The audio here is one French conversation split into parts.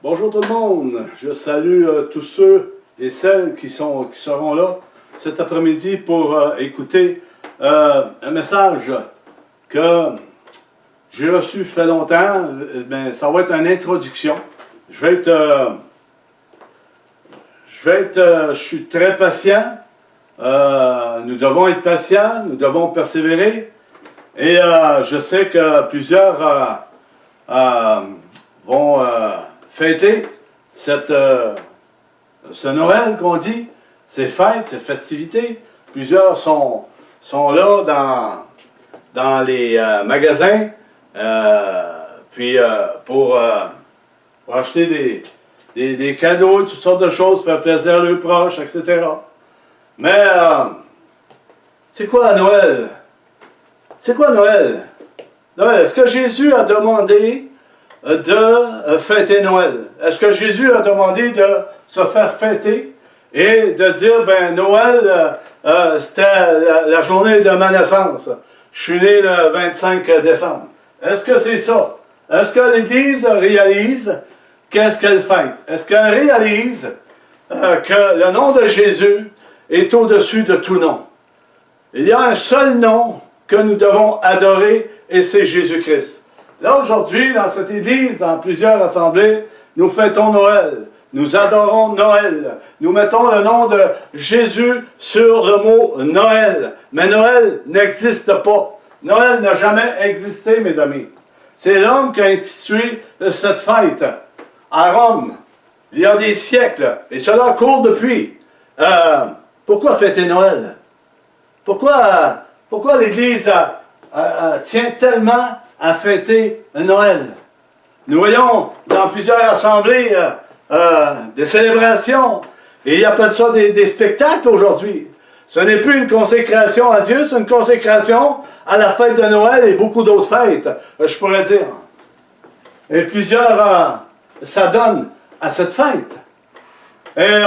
Bonjour tout le monde, je salue tous ceux et celles qui seront là cet après-midi pour écouter un message que j'ai reçu fait longtemps. Ça va être une introduction. Je suis très patient. Nous devons être patients, nous devons persévérer. Et je sais que plusieurs vont fêter ce Noël qu'on dit, ces fêtes, ces festivités. Plusieurs sont là dans les magasins pour acheter des cadeaux, toutes sortes de choses, faire plaisir à leurs proches, etc. Mais c'est quoi Noël? C'est quoi Noël? Noël, est-ce que Jésus a demandé de fêter Noël? Est-ce que Jésus a demandé de se faire fêter et de dire, Noël, c'était la journée de ma naissance. Je suis né le 25 décembre. Est-ce que c'est ça? Est-ce que l'Église réalise qu'est-ce qu'elle fête? Est-ce qu'elle réalise que le nom de Jésus est au-dessus de tout nom? Il y a un seul nom que nous devons adorer et c'est Jésus-Christ. Là, aujourd'hui, dans cette église, dans plusieurs assemblées, nous fêtons Noël. Nous adorons Noël. Nous mettons le nom de Jésus sur le mot Noël. Mais Noël n'existe pas. Noël n'a jamais existé, mes amis. C'est l'homme qui a institué cette fête à Rome, il y a des siècles. Et cela court depuis. Pourquoi fêter Noël? Pourquoi l'Église tient tellement à fêter Noël? Nous voyons dans plusieurs assemblées des célébrations, et ils appellent ça des spectacles aujourd'hui. Ce n'est plus une consécration à Dieu, c'est une consécration à la fête de Noël et beaucoup d'autres fêtes, je pourrais dire. Et plusieurs s'adonnent à cette fête. Et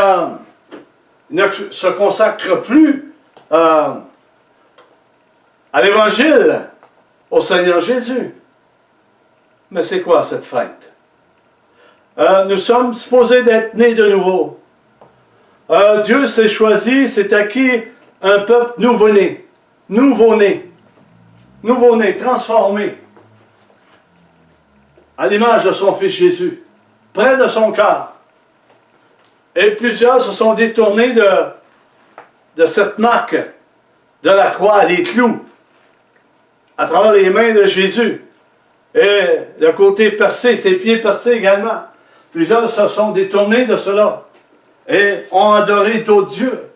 ne se consacrent plus à l'Évangile, au Seigneur Jésus. Mais c'est quoi cette fête? Nous sommes supposés d'être nés de nouveau. Dieu s'est choisi, s'est acquis un peuple nouveau-né, transformé, à l'image de son Fils Jésus, près de son cœur. Et plusieurs se sont détournés de cette marque de la croix, les clous, à travers les mains de Jésus. Et le côté percé, ses pieds percés également. Plusieurs se sont détournés de cela et ont adoré d'autres dieux.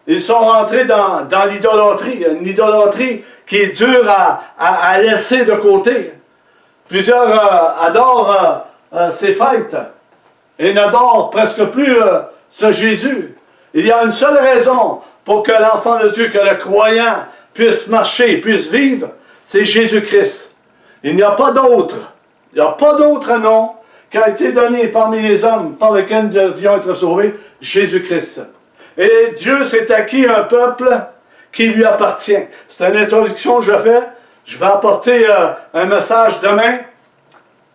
Ils sont rentrés dans l'idolâtrie, une idolâtrie qui est dure à laisser de côté. Plusieurs adorent ces fêtes et n'adorent presque plus ce Jésus. Il y a une seule raison pour que l'enfant de Dieu, que le croyant puisse marcher, puisse vivre, c'est Jésus-Christ. Il n'y a pas d'autre. Il n'y a pas d'autre nom qui a été donné parmi les hommes par lequel nous devions être sauvés, Jésus-Christ. Et Dieu s'est acquis un peuple qui lui appartient. C'est une introduction que je fais. Je vais apporter un message demain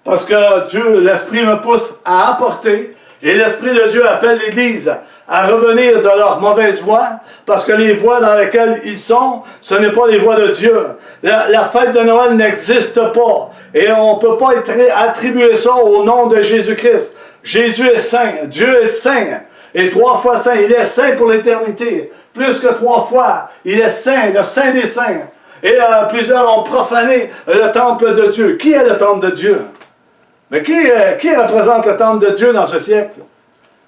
parce que Dieu, l'Esprit me pousse à apporter. Et l'Esprit de Dieu appelle l'Église à revenir de leur mauvaise voie, parce que les voies dans lesquelles ils sont, ce n'est pas les voies de Dieu. La fête de Noël n'existe pas. Et on ne peut pas attribuer ça au nom de Jésus-Christ. Jésus est saint, Dieu est saint. Et 3 fois saint, il est saint pour l'éternité. Plus que 3 fois, il est saint, le saint des saints. Et plusieurs ont profané le temple de Dieu. Qui est le temple de Dieu? Mais qui représente le temple de Dieu dans ce siècle?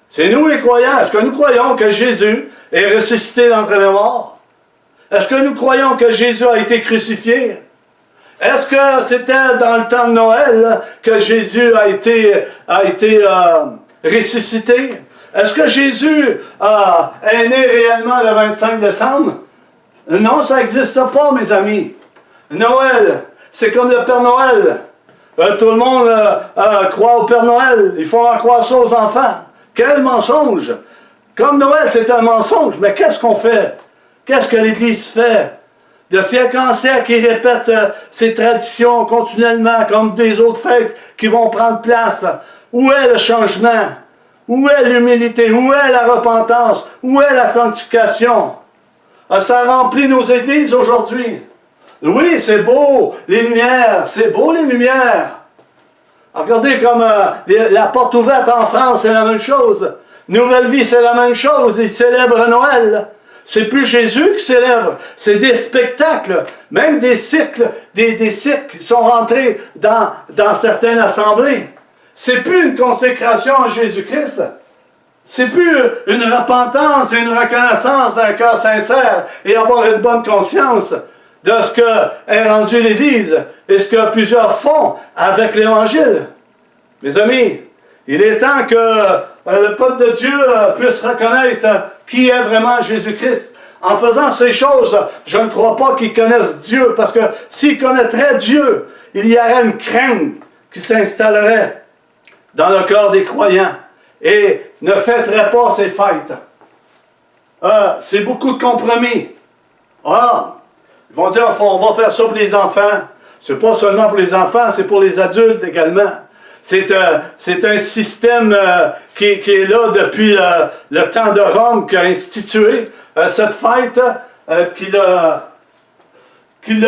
C'est nous les croyants. Est-ce que nous croyons que Jésus est ressuscité d'entre les morts? Est-ce que nous croyons que Jésus a été crucifié? Est-ce que c'était dans le temps de Noël que Jésus a été ressuscité? Est-ce que Jésus est né réellement le 25 décembre? Non, ça n'existe pas, mes amis. Noël, c'est comme le Père Noël. Tout le monde croit au Père Noël. Il faut en croire ça aux enfants. Quel mensonge! Comme Noël, c'est un mensonge. Mais qu'est-ce qu'on fait? Qu'est-ce que l'Église fait? De siècle en siècle, ils répètent ces traditions continuellement, comme des autres fêtes qui vont prendre place. Où est le changement? Où est l'humilité? Où est la repentance? Où est la sanctification? Ça remplit nos églises aujourd'hui. Oui, c'est beau, les lumières, c'est beau les lumières. Regardez comme la porte ouverte en France, c'est la même chose. Nouvelle Vie, c'est la même chose. Ils célèbrent Noël. C'est plus Jésus qui célèbre, c'est des spectacles, même des cirques, des cirques qui sont rentrés dans certaines assemblées. C'est plus une consécration à Jésus-Christ. C'est plus une repentance et une reconnaissance d'un cœur sincère et avoir une bonne conscience de ce qu'est rendu l'Église et ce que plusieurs font avec l'Évangile. Mes amis, il est temps que le peuple de Dieu puisse reconnaître qui est vraiment Jésus-Christ. En faisant ces choses, je ne crois pas qu'ils connaissent Dieu, parce que s'ils connaîtraient Dieu, il y aurait une crainte qui s'installerait dans le cœur des croyants et ne fêteraient pas ces fêtes. C'est beaucoup de compromis. Ils vont dire, on va faire ça pour les enfants. C'est pas seulement pour les enfants, c'est pour les adultes également. C'est un système qui est là depuis le temps de Rome, qui a institué cette fête, qu'il l'a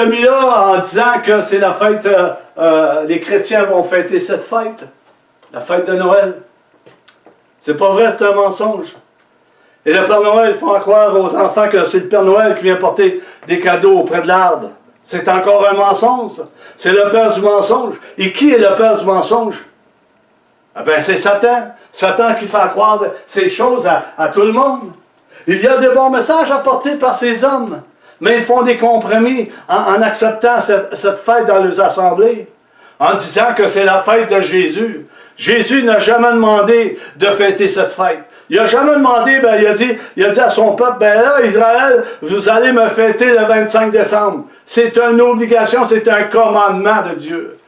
mis là en disant que c'est la fête, les chrétiens vont fêter cette fête, la fête de Noël. C'est pas vrai, c'est un mensonge. Et le Père Noël, il faut en croire aux enfants que c'est le Père Noël qui vient porter des cadeaux auprès de l'arbre. C'est encore un mensonge. C'est le père du mensonge. Et qui est le père du mensonge? Eh bien, c'est Satan. Satan qui fait croire ces choses à tout le monde. Il y a des bons messages apportés par ces hommes, mais ils font des compromis en acceptant cette fête dans les assemblées, en disant que c'est la fête de Jésus. Jésus n'a jamais demandé de fêter cette fête. Il n'a jamais demandé, il a dit à son peuple, là, Israël, vous allez me fêter le 25 décembre. C'est une obligation, c'est un commandement de Dieu.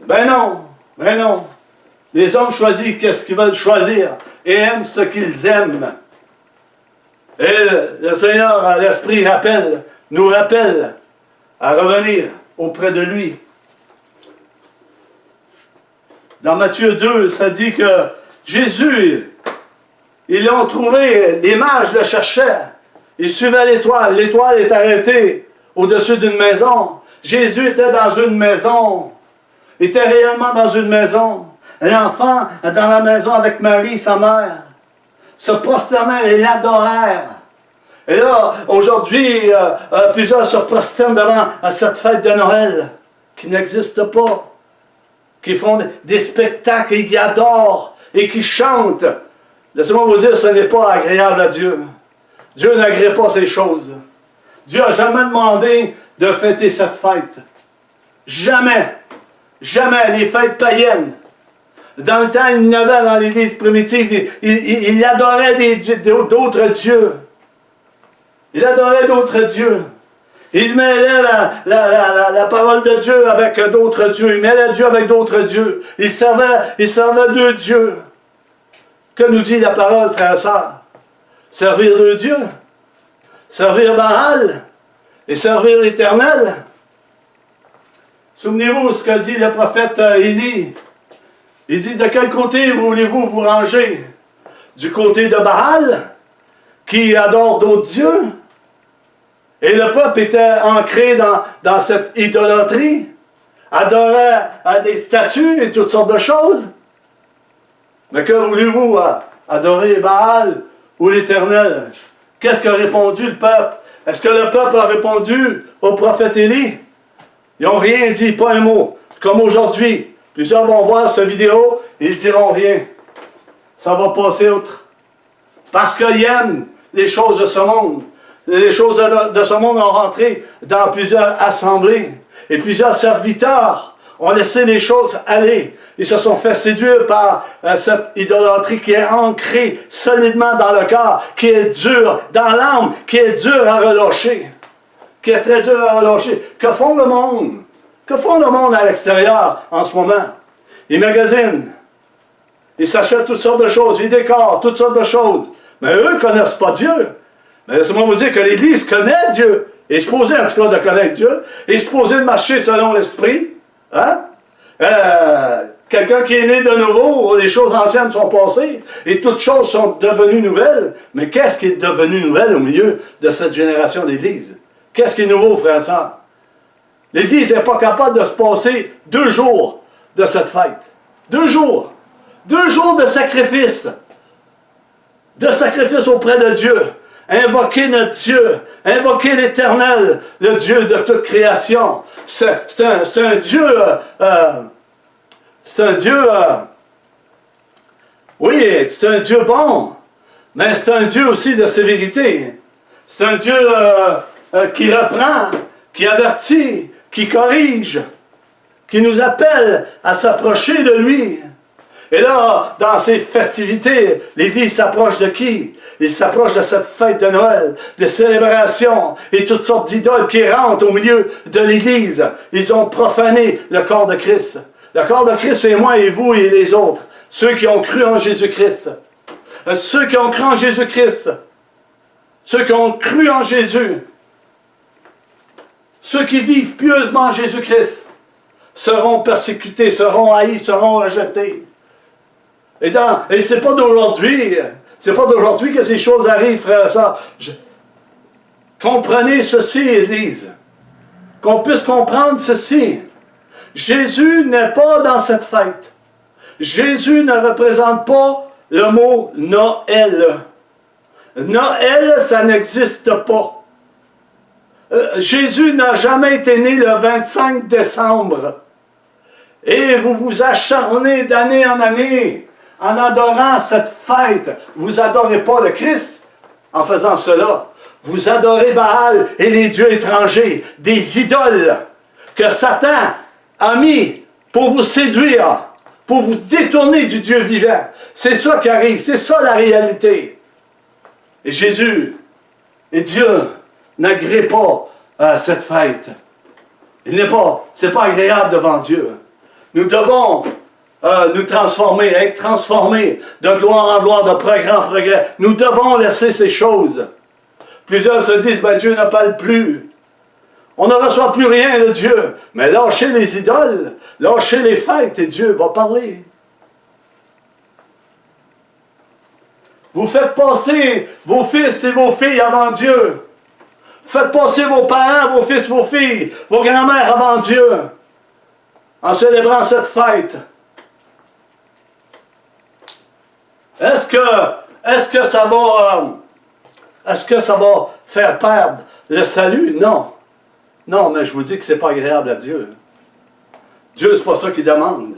Non. Les hommes choisissent qu'est-ce qu'ils veulent choisir et aiment ce qu'ils aiment. Et le Seigneur, à l'Esprit, nous rappelle à revenir auprès de lui. Dans Matthieu 2, ça dit que Jésus, ils l'ont trouvé, les mages le cherchaient. Ils suivaient l'étoile. L'étoile est arrêtée au-dessus d'une maison. Jésus était dans une maison. Il était réellement dans une maison. L'enfant dans la maison avec Marie, sa mère, se prosternèrent et l'adorèrent. Et là, aujourd'hui, plusieurs se prosternent devant cette fête de Noël qui n'existe pas, qui font des spectacles et qui adorent et qui chantent. Laissez-moi vous dire, ce n'est pas agréable à Dieu. Dieu n'agrée pas ces choses. Dieu n'a jamais demandé de fêter cette fête. Jamais. Jamais. Les fêtes païennes. Dans le temps, il y avait dans l'Église primitive, il adorait d'autres dieux. Il adorait d'autres dieux. Il mêlait la parole de Dieu avec d'autres dieux. Il mêlait Dieu avec d'autres dieux. Il servait deux dieux. Que nous dit la parole, frères et sœurs? Servir deux dieux. Servir Baal et servir l'Éternel. Souvenez-vous ce que dit le prophète Élie. Il dit, de quel côté voulez-vous vous ranger? Du côté de Baal, qui adore d'autres dieux? Et le peuple était ancré dans cette idolâtrie, adorait à des statues et toutes sortes de choses. Mais que voulez-vous, adorer Baal ou l'Éternel? Qu'est-ce qu'a répondu le peuple? Est-ce que le peuple a répondu au prophète Élie? Ils n'ont rien dit, pas un mot. Comme aujourd'hui. Plusieurs vont voir cette vidéo et ils ne diront rien. Ça va passer outre. Parce qu'ils aiment les choses de ce monde. Les choses de ce monde ont rentré dans plusieurs assemblées. Et plusieurs serviteurs ont laissé les choses aller. Ils se sont fait séduire par cette idolâtrie qui est ancrée solidement dans le cœur, qui est dure dans l'âme, qui est dure à relâcher. Qui est très dure à relâcher. Que font le monde? Que font le monde à l'extérieur en ce moment? Ils magasinent. Ils s'achètent toutes sortes de choses. Ils décorent toutes sortes de choses. Mais eux ne connaissent pas Dieu. Mais laissez-moi vous dire que l'Église connaît Dieu. Et est supposée en tout cas de connaître Dieu. Et est supposée de marcher selon l'Esprit. Hein? Quelqu'un qui est né de nouveau, les choses anciennes sont passées et toutes choses sont devenues nouvelles. Mais qu'est-ce qui est devenu nouvelle au milieu de cette génération d'Église? Qu'est-ce qui est nouveau, frères et sœurs? L'Église n'est pas capable de se passer 2 jours de cette fête. 2 jours. 2 jours de sacrifice. De sacrifice auprès de Dieu. Invoquer notre Dieu. Invoquer l'Éternel, le Dieu de toute création. C'est un Dieu... c'est un Dieu... oui, c'est un Dieu bon. Mais c'est un Dieu aussi de sévérité. C'est un Dieu qui reprend, qui avertit, qui corrige, qui nous appelle à s'approcher de lui. Et là, dans ces festivités, l'Église s'approche de qui? Il s'approche de cette fête de Noël, des célébrations et toutes sortes d'idoles qui rentrent au milieu de l'Église. Ils ont profané le corps de Christ. Le corps de Christ, c'est moi et vous et les autres. Ceux qui ont cru en Jésus-Christ. Ceux qui ont cru en Jésus-Christ. Ceux qui ont cru en Jésus. Ceux qui vivent pieusement en Jésus-Christ seront persécutés, seront haïs, seront rejetés. Et c'est pas d'aujourd'hui. C'est pas d'aujourd'hui que ces choses arrivent, frères et sœurs. Comprenez ceci, Église. Qu'on puisse comprendre ceci. Jésus n'est pas dans cette fête. Jésus ne représente pas le mot Noël. Noël, ça n'existe pas. Jésus n'a jamais été né le 25 décembre. Et vous vous acharnez d'année en année en adorant cette fête. Vous n'adorez pas le Christ en faisant cela. Vous adorez Baal et les dieux étrangers, des idoles que Satan a mis pour vous séduire, pour vous détourner du Dieu vivant. C'est ça qui arrive, c'est ça la réalité. Et Jésus et Dieu n'agréent pas cette fête. C'est pas agréable devant Dieu. Nous devons nous transformer, être transformés de gloire en gloire, de progrès en progrès. Nous devons laisser ces choses. Plusieurs se disent, ben Dieu ne parle plus. On ne reçoit plus rien de Dieu. Mais lâchez les idoles, lâchez les fêtes et Dieu va parler. Vous faites passer vos fils et vos filles avant Dieu. Faites passer vos parents, vos fils, vos filles, vos grands-mères avant Dieu. En célébrant cette fête. Est-ce que ça va faire perdre le salut? Non. Non, mais je vous dis que ce n'est pas agréable à Dieu. Dieu, c'est pas ça qu'il demande.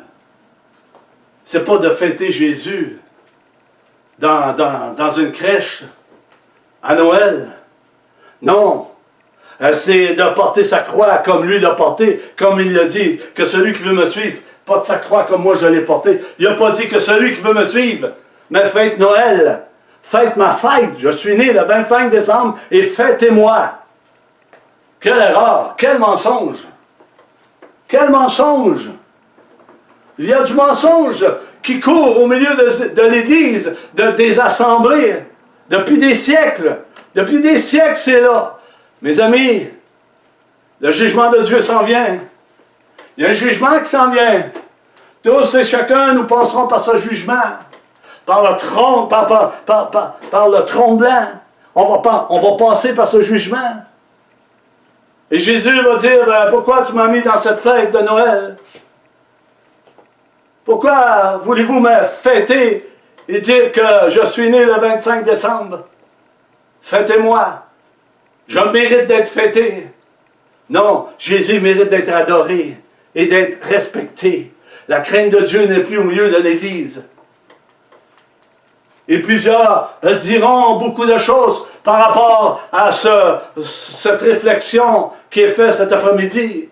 C'est pas de fêter Jésus dans une crèche à Noël. Non. C'est de porter sa croix comme lui l'a porté, comme il l'a dit, que celui qui veut me suivre porte sa croix comme moi je l'ai portée. Il n'a pas dit que celui qui veut me suivre, mais fête Noël, fête ma fête. Je suis né le 25 décembre et fêtez-moi. Quelle erreur, quel mensonge. Quel mensonge. Il y a du mensonge qui court au milieu de l'Église, des assemblées, depuis des siècles. Depuis des siècles, c'est là. Mes amis, le jugement de Dieu s'en vient. Il y a un jugement qui s'en vient. Tous et chacun, nous passerons par ce jugement. Par le trône, par le trône blanc. On va passer par ce jugement. Et Jésus va dire, ben, pourquoi tu m'as mis dans cette fête de Noël? Pourquoi voulez-vous me fêter et dire que je suis né le 25 décembre? Fêtez-moi. Je mérite d'être fêté. Non, Jésus mérite d'être adoré et d'être respecté. La crainte de Dieu n'est plus au milieu de l'Église. Et plusieurs diront beaucoup de choses par rapport à cette réflexion qui est faite cet après-midi.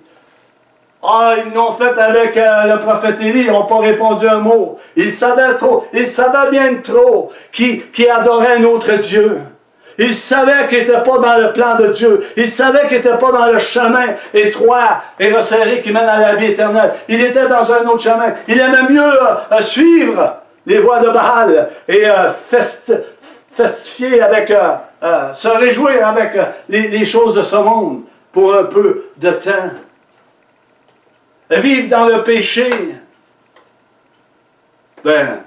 Ah, ils l'ont fait avec le prophète Élie, ils n'ont pas répondu un mot. Ils savaient trop, ils savaient bien trop qui adorait un autre Dieu. Ils savaient qu'il n'était pas dans le plan de Dieu. Ils savaient qu'il n'était pas dans le chemin étroit et resserré qui mène à la vie éternelle. Il était dans un autre chemin. Il aimait mieux suivre les voies de Baal et festifier avec, se réjouir avec les choses de ce monde pour un peu de temps. Vivre dans le péché Ben,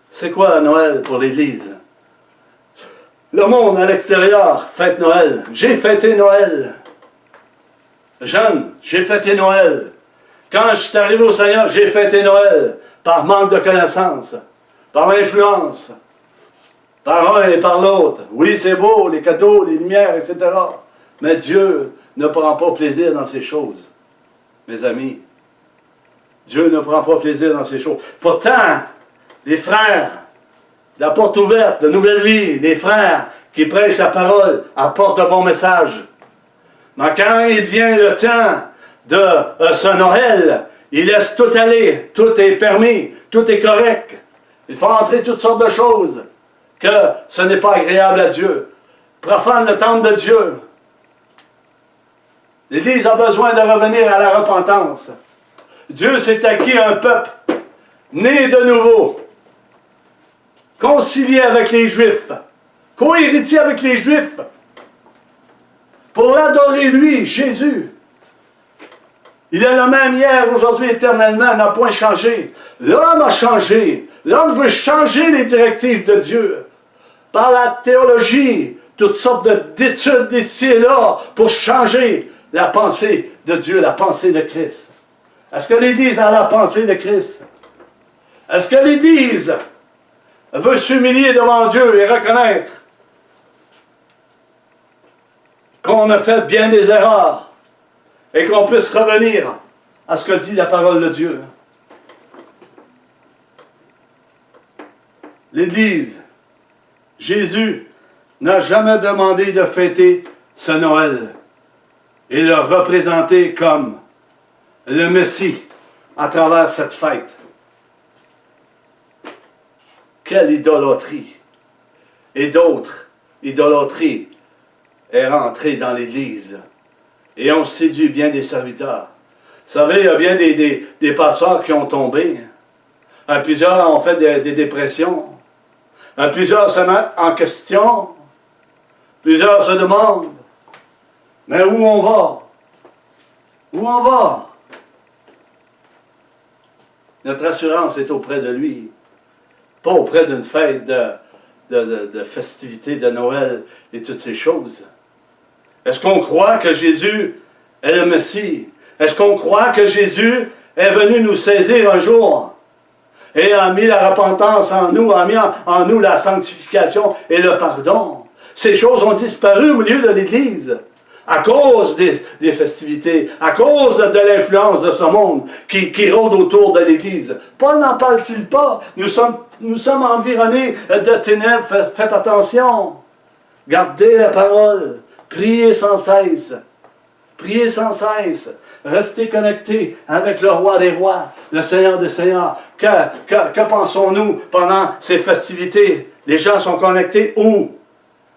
c'est quoi Noël pour l'Église? Le monde à l'extérieur fête Noël. J'ai fêté Noël. Jeune, j'ai fêté Noël. Quand je suis arrivé au Seigneur, j'ai fêté Noël par manque de connaissance, par influence, par un et par l'autre. Oui, c'est beau, les cadeaux, les lumières, etc. Mais Dieu ne prend pas plaisir dans ces choses, mes amis. Dieu ne prend pas plaisir dans ces choses. Pourtant, les frères de la porte ouverte, de Nouvelle Vie, les frères qui prêchent la parole, apportent de bons messages. Mais quand il vient le temps de ce Noël, il laisse tout aller, tout est permis, tout est correct. Il faut entrer toutes sortes de choses, que ce n'est pas agréable à Dieu. Profane le temple de Dieu. L'Église a besoin de revenir à la repentance. Dieu s'est acquis un peuple né de nouveau, concilié avec les Juifs, co-héritier avec les Juifs, pour adorer lui, Jésus. Il est le même hier, aujourd'hui, éternellement, n'a point changé. L'homme a changé. L'homme veut changer les directives de Dieu. Par la théologie, toutes sortes d'études d'ici et là, pour changer la pensée de Dieu, la pensée de Christ. Est-ce que l'Église a la pensée de Christ? Est-ce que l'Église veut s'humilier devant Dieu et reconnaître qu'on a fait bien des erreurs et qu'on puisse revenir à ce que dit la parole de Dieu? L'Église, Jésus n'a jamais demandé de fêter ce Noël et le représenter comme le Messie à travers cette fête. Quelle idolâtrie! Et d'autres idolâtries est rentrée dans l'Église et on séduit bien des serviteurs. Vous savez, il y a bien des pasteurs qui ont tombé. Plusieurs ont fait des dépressions. Plusieurs se mettent en question. Plusieurs se demandent, mais où on va? Où on va? Notre assurance est auprès de lui, pas auprès d'une fête de festivités de Noël et toutes ces choses. Est-ce qu'on croit que Jésus est le Messie? Est-ce qu'on croit que Jésus est venu nous saisir un jour et a mis la repentance en nous, a mis en nous la sanctification et le pardon? Ces choses ont disparu au milieu de l'Église à cause des festivités, à cause de l'influence de ce monde qui rôde autour de l'Église. Paul n'en parle-t-il pas? Nous sommes environnés de ténèbres. Faites attention. Gardez la parole. Priez sans cesse. Priez sans cesse. Restez connectés avec le roi des rois, le Seigneur des seigneurs. Que pensons-nous pendant ces festivités? Les gens sont connectés où?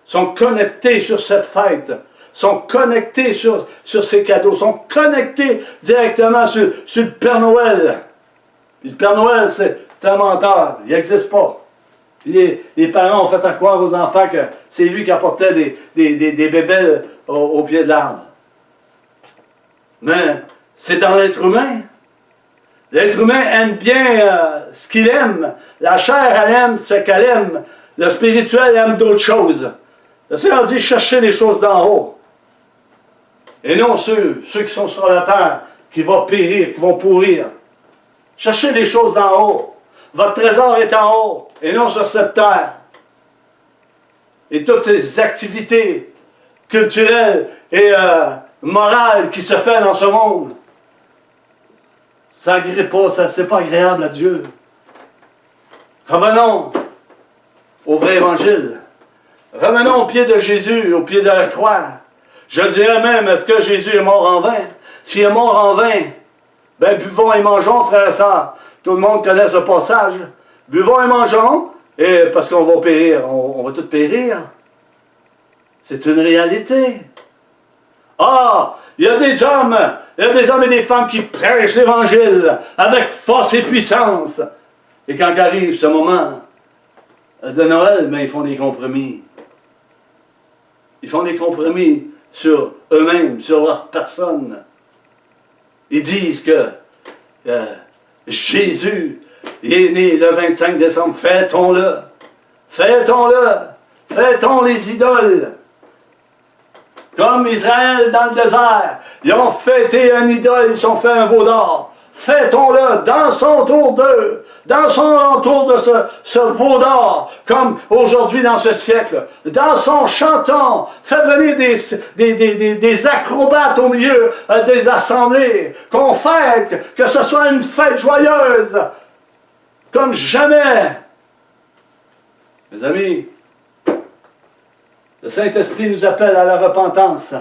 Sont connectés sur cette fête. Sont connectés sur ces cadeaux, sont connectés directement sur le Père Noël. Puis le Père Noël, c'est un menteur, il n'existe pas. Puis les parents ont fait à croire aux enfants que c'est lui qui apportait des bébés au pied de l'arbre. Mais c'est dans l'être humain. L'être humain aime bien ce qu'il aime. La chair, elle aime ce qu'elle aime. Le spirituel aime d'autres choses. Le Seigneur dit, cherchez les choses d'en haut. Et non ceux qui sont sur la terre, qui vont périr, qui vont pourrir. Cherchez les choses d'en haut. Votre trésor est en haut, et non sur cette terre. Et toutes ces activités culturelles et morales qui se font dans ce monde, ça n'agrée pas, c'est pas agréable à Dieu. Revenons au vrai évangile. Revenons au pied de Jésus, au pied de la croix. Je dirais même, est-ce que Jésus est mort en vain? S'il est mort en vain, ben buvons et mangeons, frères et sœurs. Tout le monde connaît ce passage. Buvons et mangeons, et parce qu'on va périr, on va tous périr. C'est une réalité. Ah, il y a des hommes et des femmes qui prêchent l'Évangile avec force et puissance. Et quand arrive ce moment de Noël, ben, ils font des compromis. Ils font des compromis sur eux-mêmes, sur leur personne. Ils disent que Jésus Il est né le 25 décembre. Fêtons-le. Fêtons-le. Fêtons les idoles. Comme Israël dans le désert. Ils ont fêté un idole, ils ont fait un veau d'or. Fêtons-le, dansons autour d'eux, dansons autour de ce veau d'or, comme aujourd'hui dans ce siècle. Dansons, chantons, faites venir des acrobates au milieu des assemblées, qu'on fête, que ce soit une fête joyeuse, comme jamais. Mes amis, le Saint-Esprit nous appelle à la repentance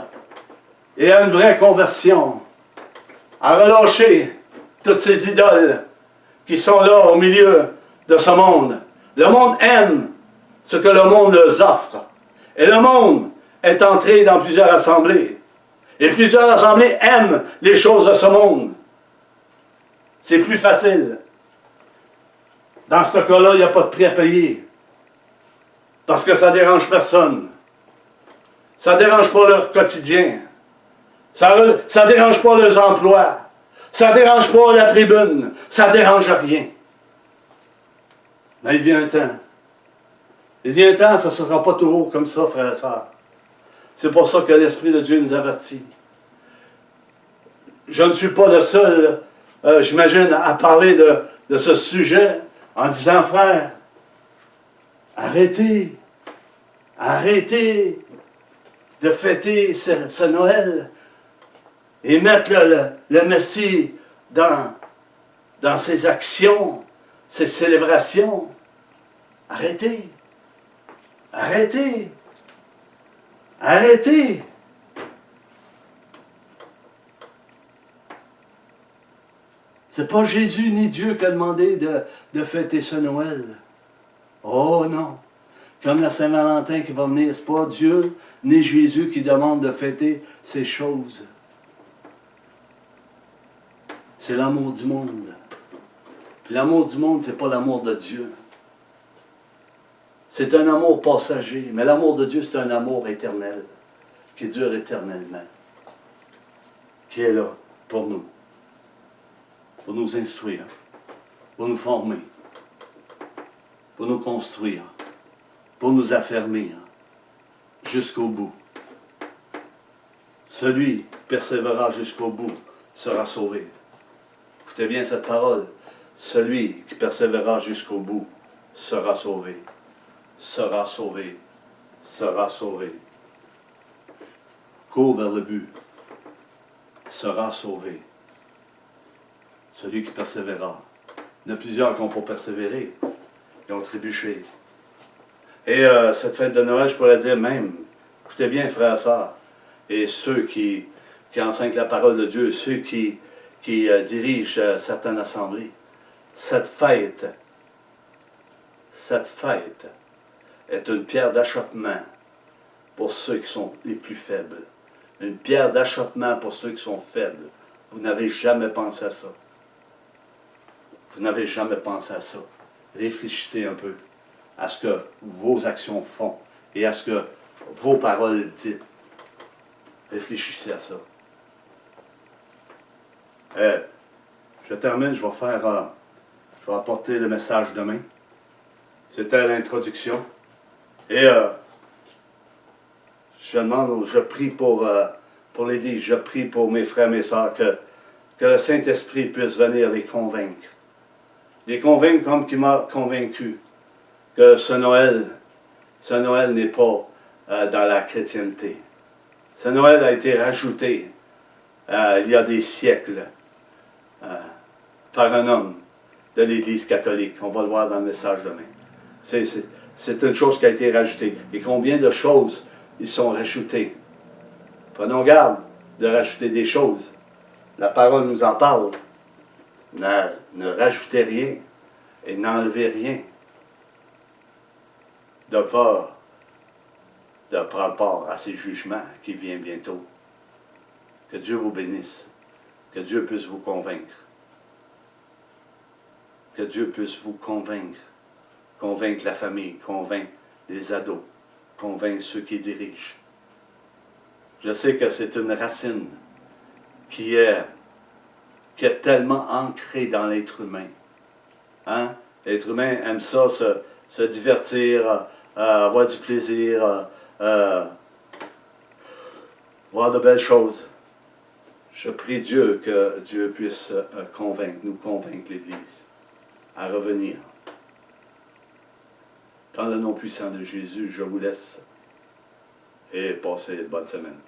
et à une vraie conversion, à relâcher toutes ces idoles qui sont là au milieu de ce monde. Le monde aime ce que le monde leur offre. Et le monde est entré dans plusieurs assemblées. Et plusieurs assemblées aiment les choses de ce monde. C'est plus facile. Dans ce cas-là, il n'y a pas de prix à payer. Parce que ça ne dérange personne. Ça ne dérange pas leur quotidien. Ça ne dérange pas leurs emplois. Ça ne dérange pas la tribune. Ça ne dérange rien. Mais il vient un temps. Il vient un temps, ça ne sera pas toujours comme ça, frères et sœurs. C'est pour ça que l'Esprit de Dieu nous avertit. Je ne suis pas le seul, j'imagine, à parler de ce sujet en disant, frère, arrêtez, arrêtez de fêter ce Noël et mettre le Messie dans ses actions, ses célébrations. Arrêtez. Arrêtez. Arrêtez. C'est pas Jésus ni Dieu qui a demandé de fêter ce Noël. Oh non. Comme la Saint-Valentin qui va venir, c'est pas Dieu ni Jésus qui demande de fêter ces choses. C'est l'amour du monde. Puis l'amour du monde, c'est pas l'amour de Dieu. C'est un amour passager, mais l'amour de Dieu, c'est un amour éternel, qui dure éternellement, qui est là pour nous instruire, pour nous former, pour nous construire, pour nous affermir jusqu'au bout. Celui qui persévérera jusqu'au bout sera sauvé. Écoutez bien cette parole. Celui qui persévérera jusqu'au bout sera sauvé. Sera sauvé. Sera sauvé. Cours vers le but. Sera sauvé. Celui qui persévérera. Il y en a plusieurs qui n'ont pas persévéré. Ils ont trébuché. Et cette fête de Noël, je pourrais dire même, écoutez bien, frères et sœurs, et ceux qui enseignent la parole de Dieu, ceux qui dirigent certaines assemblées, cette fête est une pierre d'achoppement pour ceux qui sont les plus faibles. Une pierre d'achoppement pour ceux qui sont faibles. Vous n'avez jamais pensé à ça. Vous n'avez jamais pensé à ça. Réfléchissez un peu à ce que vos actions font et à ce que vos paroles disent. Réfléchissez à ça. Je termine, je vais apporter le message demain. C'était l'introduction. Et je prie pour l'Église, je prie pour mes frères et mes sœurs que le Saint-Esprit puisse venir les convaincre. Les convaincre comme qu'il m'a convaincu que ce Noël n'est pas dans la chrétienté. Ce Noël a été rajouté il y a des siècles par un homme de l'Église catholique. On va le voir dans le message demain. C'est une chose qui a été rajoutée. Et combien de choses ils sont rajoutées? Prenons garde de rajouter des choses. La parole nous en parle. Ne rajoutez rien et n'enlevez rien. De peur de prendre part à ces jugements qui viennent bientôt. Que Dieu vous bénisse. Que Dieu puisse vous convaincre. Que Dieu puisse vous convaincre. Convaincre la famille, convaincre les ados, convaincre ceux qui dirigent. Je sais que c'est une racine qui est tellement ancrée dans l'être humain Hein? L'être humain aime ça, se divertir, avoir du plaisir, voir de belles choses. Je prie Dieu que Dieu puisse nous convaincre l'Église à revenir. Dans le nom puissant de Jésus, je vous laisse et passez une bonne semaine.